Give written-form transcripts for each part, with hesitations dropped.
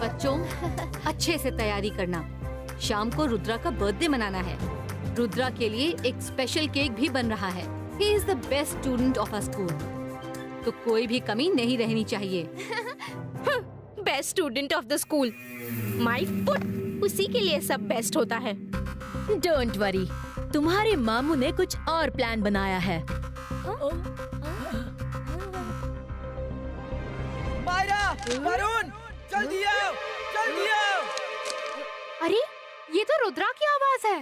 बच्चों, अच्छे से तैयारी करना। शाम को रुद्रा का बर्थडे मनाना है। रुद्रा के लिए एक स्पेशल केक भी बन रहा है। He is the best student of our school. तो कोई भी कमी नहीं रहनी चाहिए। Best student of the school, my foot, उसी के लिए सब बेस्ट होता है। डोंट वरी, तुम्हारे मामू ने कुछ और प्लान बनाया है। मायरा, वरुण, जल्दी आओ, जल्दी आओ। अरे, ये तो रुद्रा की आवाज है।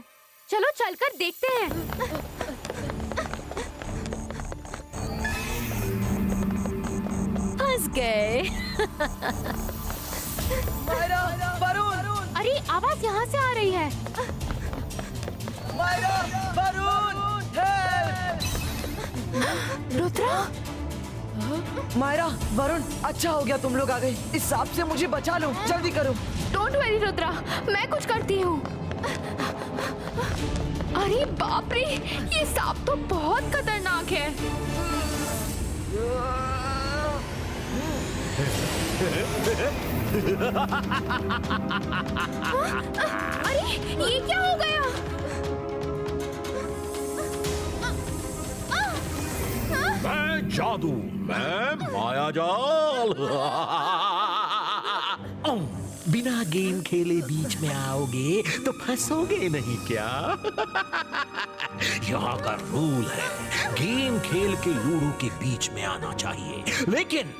चलो चलकर देखते हैं। फंस गए। मायरा, वरुण, अरे, आवाज यहाँ से आ रही है। मायरा, वरुण, हेल्प! रुद्रा, मायरा, वरुण, अच्छा हो गया तुम लोग आ गए। इस सांप से मुझे बचा लो, जल्दी करो। डोंट वरी रुद्रा, मैं कुछ करती हूँ। अरे बाप रे, ये सांप तो बहुत खतरनाक है। अरे, ये क्या हो गया? मैं जादू, मैं मायाजाल। बिना गेम खेले बीच में आओगे तो फंसोगे नहीं क्या? यहाँ का रूल है, गेम खेल के लूडो के बीच में आना चाहिए, लेकिन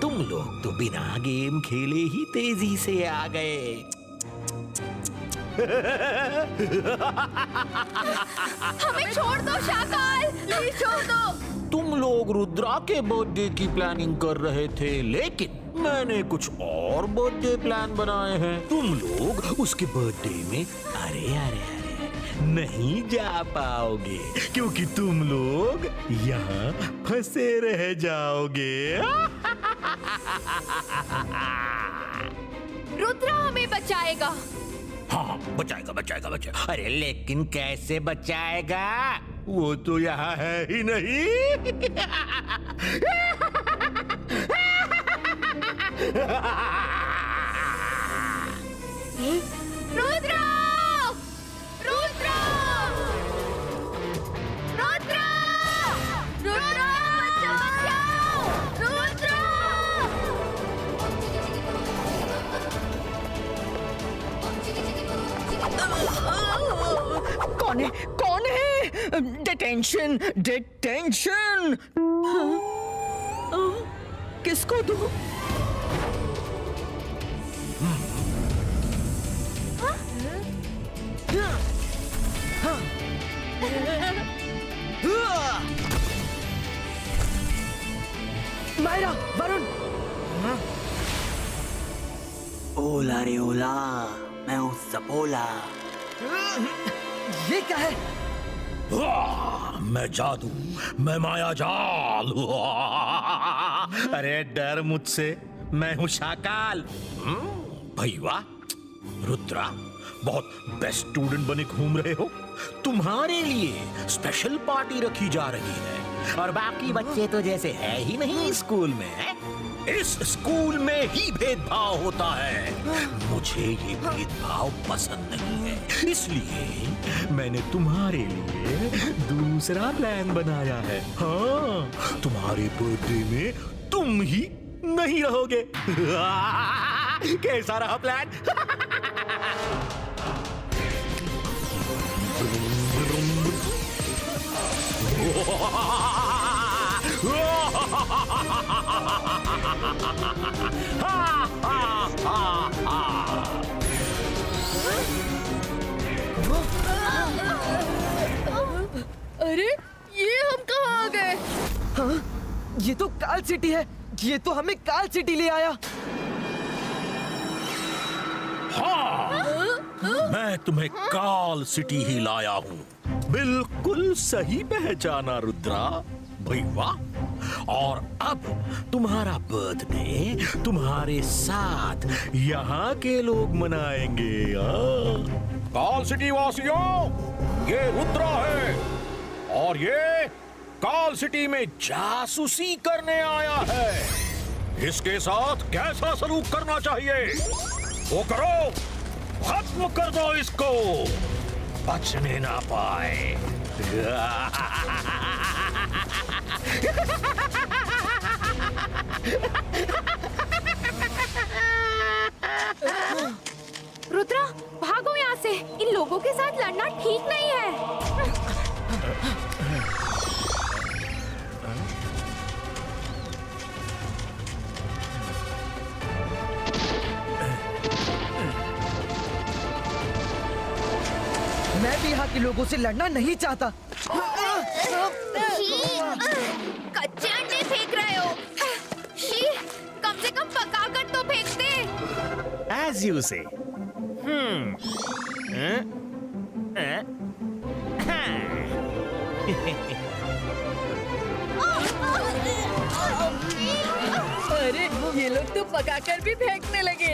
तुम लोग तो बिना गेम खेले ही तेजी से आ गए। हमें छोड़ दो शाकाल, प्लीज छोड़ दो। तुम लोग रुद्रा के बर्थडे की प्लानिंग कर रहे थे, लेकिन मैंने कुछ और बर्थडे प्लान बनाए हैं। तुम लोग उसके बर्थडे में अरे नहीं जा पाओगे, क्योंकि तुम लोग यहाँ फंसे रह जाओगे। रुद्रा हमें बचाएगा। हाँ, बचाएगा। अरे लेकिन कैसे बचाएगा? वो तो यहाँ है ही नहीं। रुद्रा! रुद्रा! रुद्रा! रुद्रा! बचाओ! रुद्रा! कौन है? Detention, detention. किसको दूं? मायरा, वरुण। ओला रे ओला, मैं हूँ सपोला। ये क्या है? मैं जादू, मैं मायाजाल। अरे डर मुझसे, मैं हूँ शाकाल। भाई वाह, रुद्रा बहुत बेस्ट स्टूडेंट बने घूम रहे हो। तुम्हारे लिए स्पेशल पार्टी रखी जा रही है, और बाकी बच्चे तो जैसे है ही नहीं स्कूल में। इस स्कूल में ही भेदभाव होता है। मुझे ये भेदभाव पसंद नहीं है, इसलिए मैंने तुम्हारे लिए दूसरा प्लान बनाया है। हाँ, तुम्हारे बर्थडे में तुम ही नहीं रहोगे। कैसा रहा प्लान? अरे, ये हम कहाँ आ गए? हाँ, ये तो काल सिटी है। ये तो हमें काल सिटी ले आया। हाँ, मैं तुम्हें काल सिटी ही लाया हूँ। बिल्कुल सही पहचाना रुद्रा। भाई वाह। और अब तुम्हारा बर्थडे तुम्हारे साथ यहाँ के लोग मनाएंगे। काल सिटी वासियों, ये रुद्रा है और ये काल सिटी में जासूसी करने आया है। इसके साथ कैसा सलूक करना चाहिए वो करो, खत्म कर दो इसको, बचने ना पाए। रुद्रा, भागो यहाँ से। इन लोगों के साथ लड़ना ठीक नहीं है। मैं भी यहाँ के लोगों से लड़ना नहीं चाहता। कच्चे अंडे फेंक रहे हो। कम से कम पकाकर तो फेंकते। As you say. अरे ये लोग तो पकाकर भी फेंकने लगे।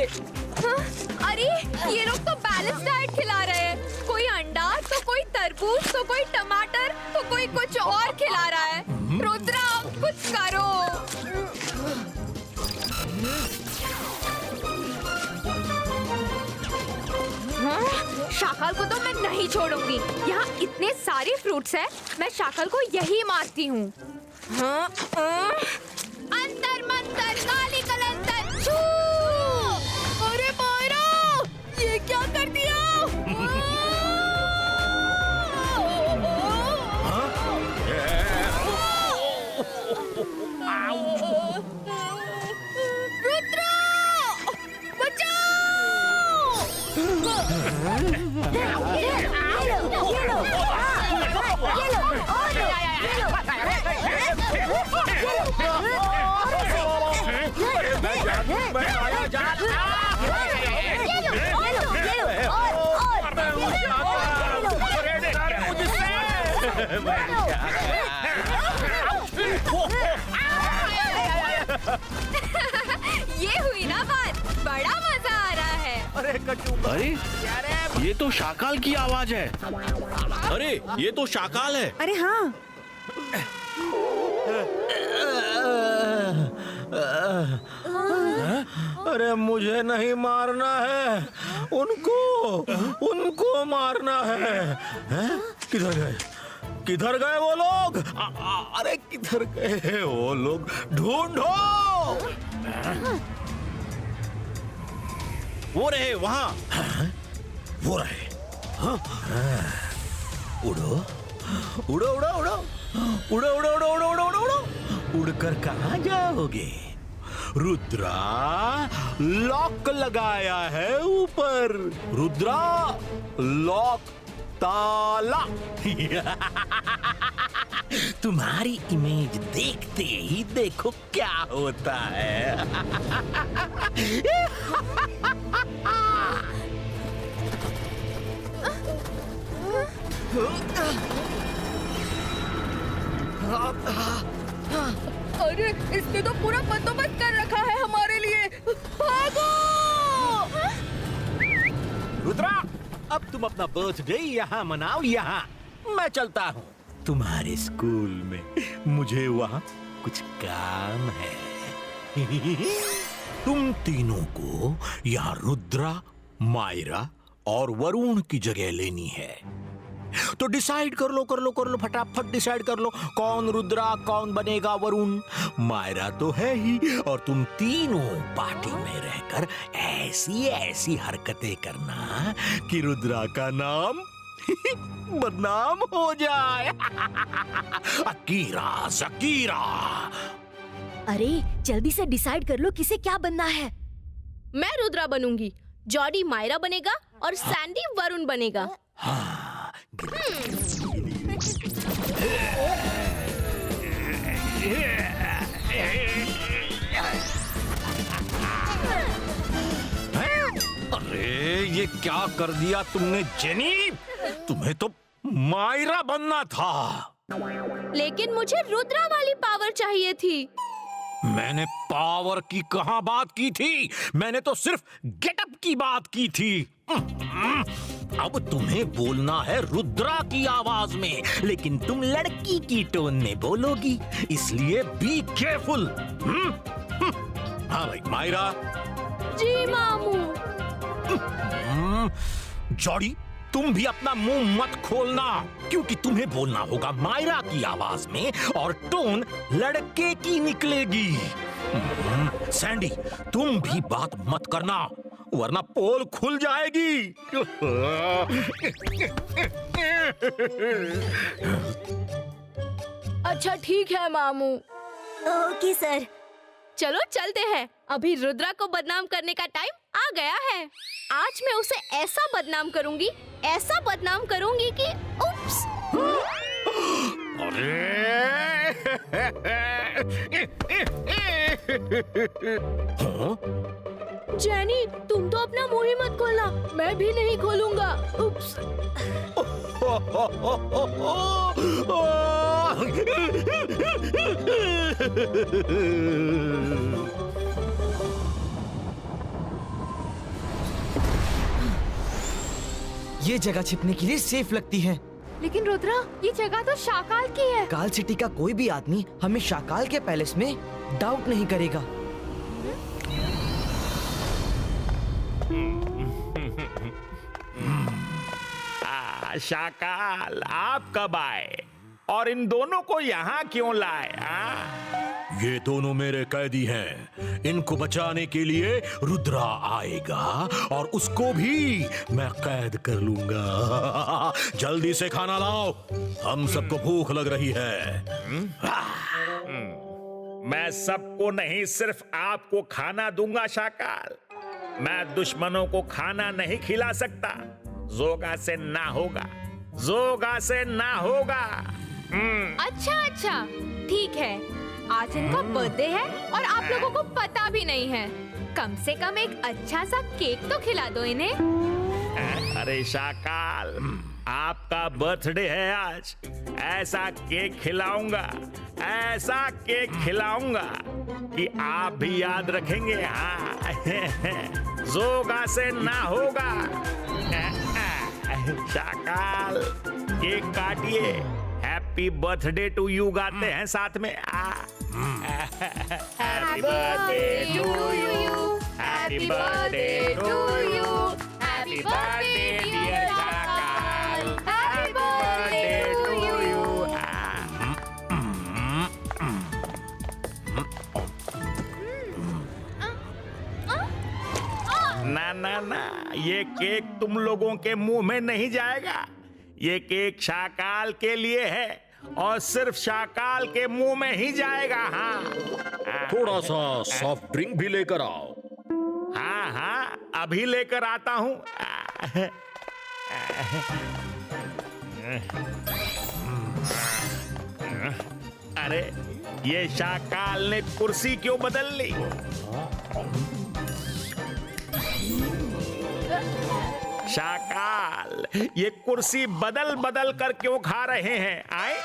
अरे ये लोग तो बैलेंस डाइट खिला रहे हैं। कोई अंडा तो कोई तरबूज तो कोई टमाटर तो कोई कुछ और खिला रहा है। रुद्रा, कुछ करो। शाकल को तो मैं नहीं छोड़ूंगी। यहाँ इतने सारे फ्रूट्स हैं, मैं शाकल को यही मारती हूँ। अंतर मंतर काली कलंतर छू। अरे मायरा, ये क्या कर दिया? रुद्रा, बचाओ! ये हुई ना बात, बड़ा मजा आ रहा है। अरे ये तो शाकाल की आवाज है। अरे ये तो शाकाल है। अरे हाँ, अरे मुझे नहीं मारना है, उनको मारना है। किधर गए, किधर गए वो लोग? अरे किधर गए वो लोग? ढूंढो। वो रहे वहाँ। वो रहे। उड़ो उड़ो उड़ो उड़ो उड़ो उड़ो उड़ो उड़ो उड़ो उड़ो उड़ो। उड़कर कहाँ जाओगे? रुद्रा लॉक लगाया है ऊपर। रुद्रा लॉक ताला। तुम्हारी इमेज देखते ही देखो क्या होता है। अरे इसने तो पूरा बंदोबस्त कर रखा है हमारे लिए। भागो! रुद्रा, अब तुम अपना बर्थडे यहाँ मनाओ। यहाँ मैं चलता हूँ। तुम्हारे स्कूल में मुझे वहाँ कुछ काम है। तुम तीनों को यहाँ रुद्रा, मायरा और वरुण की जगह लेनी है। तो डिसाइड कर लो फटाफट डिसाइड कर लो। कौन रुद्रा, कौन बनेगा वरुण? मायरा तो है ही, और तुम तीनों पार्टी में रहकर ऐसी ऐसी हरकतें करना कि रुद्रा का नाम बदनाम हो जाए। अकीरा जकीरा। अरे जल्दी से डिसाइड कर लो किसे क्या बनना है। मैं रुद्रा बनूंगी, जॉडी मायरा बनेगा और सैंडी वरुण बनेगा। अरे ये क्या कर दिया तुमने जेनी? तुम्हें तो मायरा बनना था। लेकिन मुझे रुद्रा वाली पावर चाहिए थी। मैंने पावर की कहां बात की थी? मैंने तो सिर्फ गेटअप की बात की थी। अब तुम्हें बोलना है रुद्रा की आवाज में, लेकिन तुम लड़की की टोन में बोलोगी, इसलिए बी केयरफुल। हाँ भाई मायरा। जी मामू। जॉडी, तुम भी अपना मुंह मत खोलना, क्योंकि तुम्हें बोलना होगा मायरा की आवाज में और टोन लड़के की निकलेगी। सैंडी, तुम भी बात मत करना, वरना पोल खुल जाएगी। अच्छा ठीक है मामू। Okay sir. चलो चलते हैं, अभी रुद्रा को बदनाम करने का टाइम आ गया है। आज मैं उसे ऐसा बदनाम करूंगी कि उप्स। जेनी, तुम तो अपना मुंह ही मत खोलना, मैं भी नहीं खोलूंगा। उप्स। ये जगह छिपने के लिए सेफ लगती है। लेकिन रुद्रा, ये जगह तो शाकाल की है। काल सिटी का कोई भी आदमी हमें शाकाल के पैलेस में डाउट नहीं करेगा। शाकाल, आप कब आए और इन दोनों को यहाँ क्यों लाए? ये दोनों मेरे कैदी हैं। इनको बचाने के लिए रुद्रा आएगा और उसको भी मैं कैद कर लूंगा। जल्दी से खाना लाओ, हम सबको भूख लग रही है। मैं सबको नहीं, सिर्फ आपको खाना दूंगा शाकाल। मैं दुश्मनों को खाना नहीं खिला सकता। जोगा से ना होगा, जोगा से ना होगा। अच्छा, ठीक है। आज इनका बर्थडे है और आप लोगों को पता भी नहीं है। कम से कम एक अच्छा सा केक तो खिला दो इन्हें। अरे शाकाल, आपका बर्थडे है आज। ऐसा केक खिलाऊंगा, ऐसा केक खिलाऊंगा कि आप भी याद रखेंगे। हाँ, जोगा से ना होगा। शाकाल, केक काटिए। हैप्पी बर्थडे टू यू गाते हैं साथ में। Happy birthday to you, happy birthday to you, happy birthday dear Shakaal, happy birthday to you. ना, ये केक तुम लोगों के मुंह में नहीं जाएगा। ये केक शाकाल के लिए है और सिर्फ शाकाल के मुंह में ही जाएगा। हाँ, थोड़ा सा सॉफ्ट ड्रिंक भी लेकर आओ। हाँ, अभी लेकर आता हूँ। अरे, ये शाकाल ने कुर्सी क्यों बदल ली? शाकाल, ये कुर्सी बदल बदल कर क्यों खा रहे हैं? आए?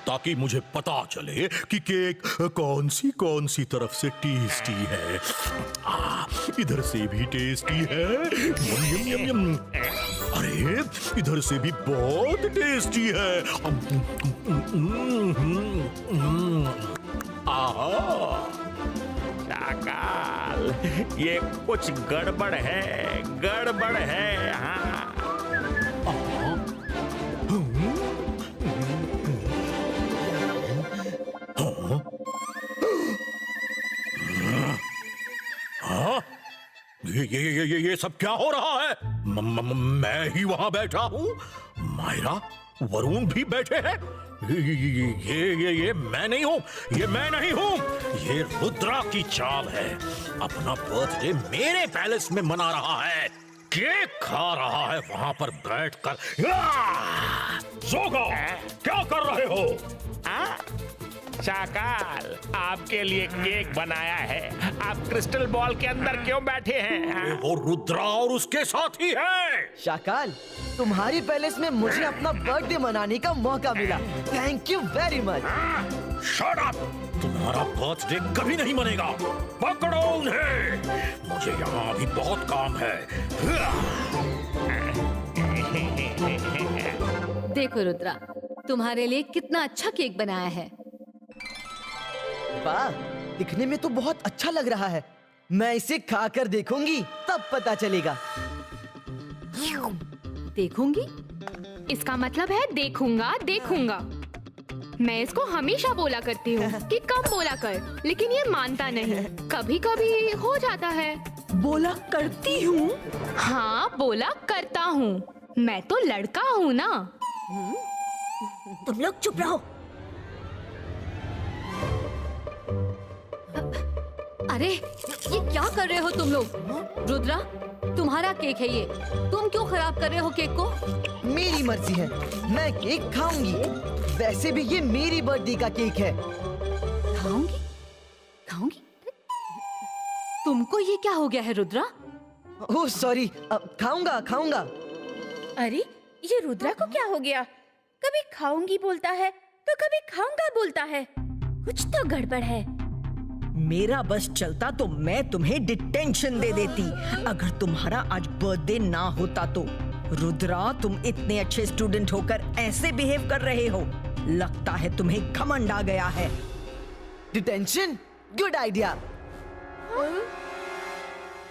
ताकि मुझे पता चले कि केक कौन सी तरफ से टेस्टी है। इधर से भी टेस्टी है। यम यम यम। अरे, इधर से भी बहुत टेस्टी है। शाकाल, ये कुछ गड़बड़ है। हाँ, ये सब क्या हो रहा है? मैं ही वहां बैठा हूँ, मायरा, वरुण भी बैठे हैं। ये मैं नहीं हूँ, ये रुद्रा की चाल है। अपना बर्थडे मेरे पैलेस में मना रहा है, केक खा रहा है वहां पर बैठकर। जोगा, क्या कर रहे हो? शाकाल, आपके लिए केक बनाया है। आप क्रिस्टल बॉल के अंदर क्यों बैठे हैं? वो रुद्रा और उसके साथी है। शाकाल, तुम्हारी पैलेस में मुझे अपना बर्थडे मनाने का मौका मिला। Thank you very much. Shut up! तुम्हारा बर्थडे कभी नहीं मनेगा। पकड़ो उन्हें, मुझे यहाँ अभी बहुत काम है। देखो रुद्रा, तुम्हारे लिए कितना अच्छा केक बनाया है। वाह, दिखने में तो बहुत अच्छा लग रहा है। मैं इसे खाकर देखूंगी, तब पता चलेगा। देखूंगी? इसका मतलब है देखूंगा देखूंगा। मैं इसको हमेशा बोला करती हूँ कि कम बोला कर, लेकिन ये मानता नहीं। कभी कभी हो जाता है। बोला करती हूँ। हाँ, बोला करता हूँ। मैं तो लड़का हूँ ना। तुम लोग चुप रहो। अरे ये क्या कर रहे हो तुम लोग? रुद्रा, तुम्हारा केक है ये, तुम क्यों खराब कर रहे हो केक को? मेरी मर्जी है, मैं केक खाऊंगी। वैसे भी ये मेरी बर्थडे का केक है। खाऊंगी? खाऊंगी? तुमको ये क्या हो गया है रुद्रा? ओह सॉरी, खाऊंगा खाऊंगा। अरे ये रुद्रा को क्या हो गया? कभी खाऊंगी बोलता है तो कभी खाऊंगा बोलता है। कुछ तो गड़बड़ है। मेरा बस चलता तो मैं तुम्हें डिटेंशन दे देती। अगर तुम्हारा आज बर्थडे ना होता तो। रुद्रा, तुम इतने अच्छे स्टूडेंट होकर ऐसे बिहेव कर रहे हो। लगता है तुम्हें घमंड आ गया है। Detention? Good idea.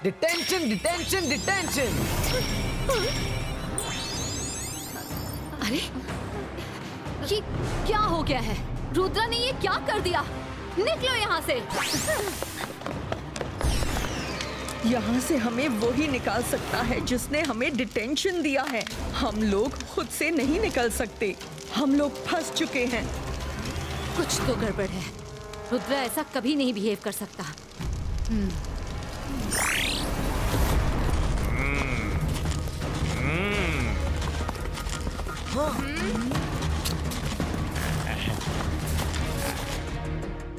Detention detention detention. अरे ये क्या हो गया है? रुद्रा ने ये क्या कर दिया? निकलो यहाँ से। यहाँ से हमें वही निकाल सकता है जिसने हमें डिटेंशन दिया है। हम लोग खुद से नहीं निकल सकते। हम लोग फंस चुके हैं। कुछ तो गड़बड़ है। रुद्रा ऐसा कभी नहीं बिहेव कर सकता।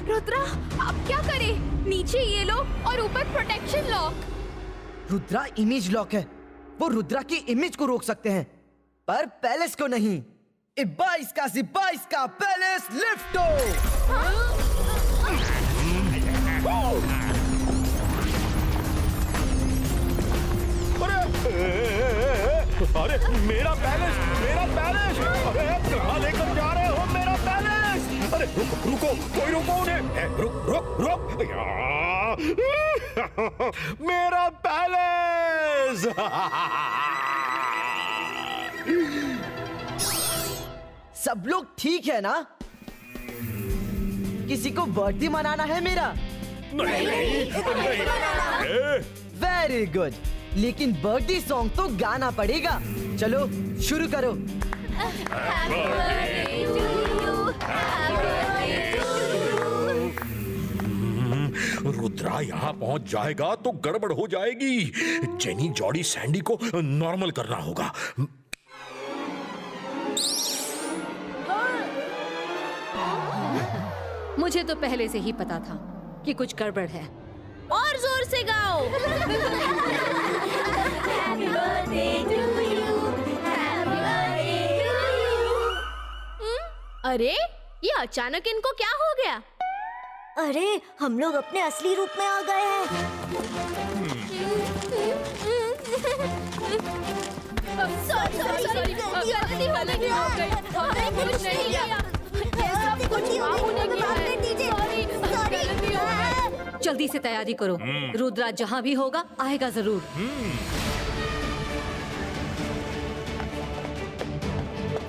रुद्रा, अब क्या करें? नीचे ये लो और ऊपर protection lock. Rudra image lock है। वो रुद्रा की इमेज को रोक सकते हैं, पर पैलेस को नहीं। 22 का पैलेस लिफ्टो। अरे मेरा पैलेस, मेरा पैलेस! अरे कहाँ लेकर जा रहे हो मेरा पैलेस? अरे रुको रुको, कोई रोको उन्हें! रुक रुक रुक! मेरा पैलेस! सब लोग ठीक है ना? किसी को बर्थडे मनाना है मेरा? वेरी गुड, लेकिन बर्थडे सॉन्ग तो गाना पड़ेगा। चलो शुरू करो। रुद्रा यहाँ पहुंच जाएगा तो गड़बड़ हो जाएगी। जेनी, जॉडी, सैंडी को नॉर्मल करना होगा। मुझे तो पहले से ही पता था कि कुछ गड़बड़ है। और जोर से गाओ। Happy birthday to you, happy birthday to you। अरे ये अचानक इनको क्या हो गया? अरे हम लोग अपने असली रूप में आ गए हैं। सॉरी, गलती हो गई। हमने कुछ नहीं किया। सब कुछ मामू ने किया है। जल्दी से तैयारी करो। रुद्रा जहाँ भी होगा आएगा जरूर।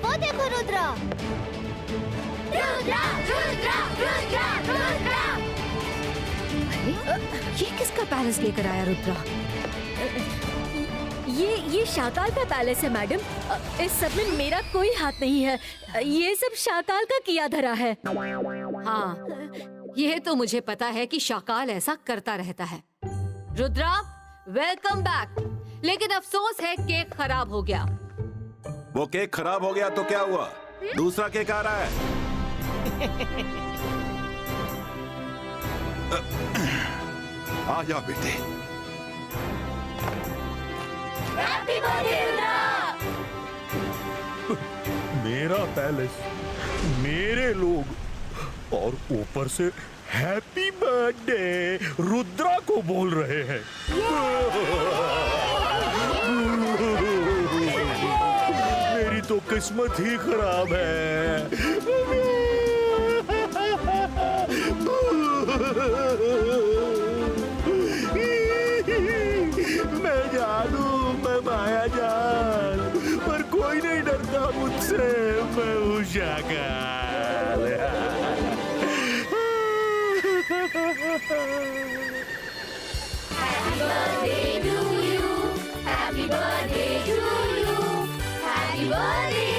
वो देखो रुद्रा। रुद्रा, रुद्रा, रुद्रा, रुद्रा। ये किसका पैलेस लेकर आया रुद्रा? ये शाकाल का पैलेस है मैडम। इस सब में मेरा कोई हाथ नहीं है। ये सब शाकाल का किया धरा है। हाँ, ये तो मुझे पता है कि शाकाल ऐसा करता रहता है। Rudra, welcome back. लेकिन अफसोस है केक खराब हो गया। वो केक खराब हो गया तो क्या हुआ? दूसरा केक आ रहा है। आ जा बेटे। Happy birthday Rudra. मेरा पैलेस, मेरे लोग, और ऊपर से हैप्पी बर्थडे रुद्रा को बोल रहे हैं। मेरी तो किस्मत ही खराब है। मैं हूँ Shakaal. Happy birthday to you. Happy birthday to you. Happy birthday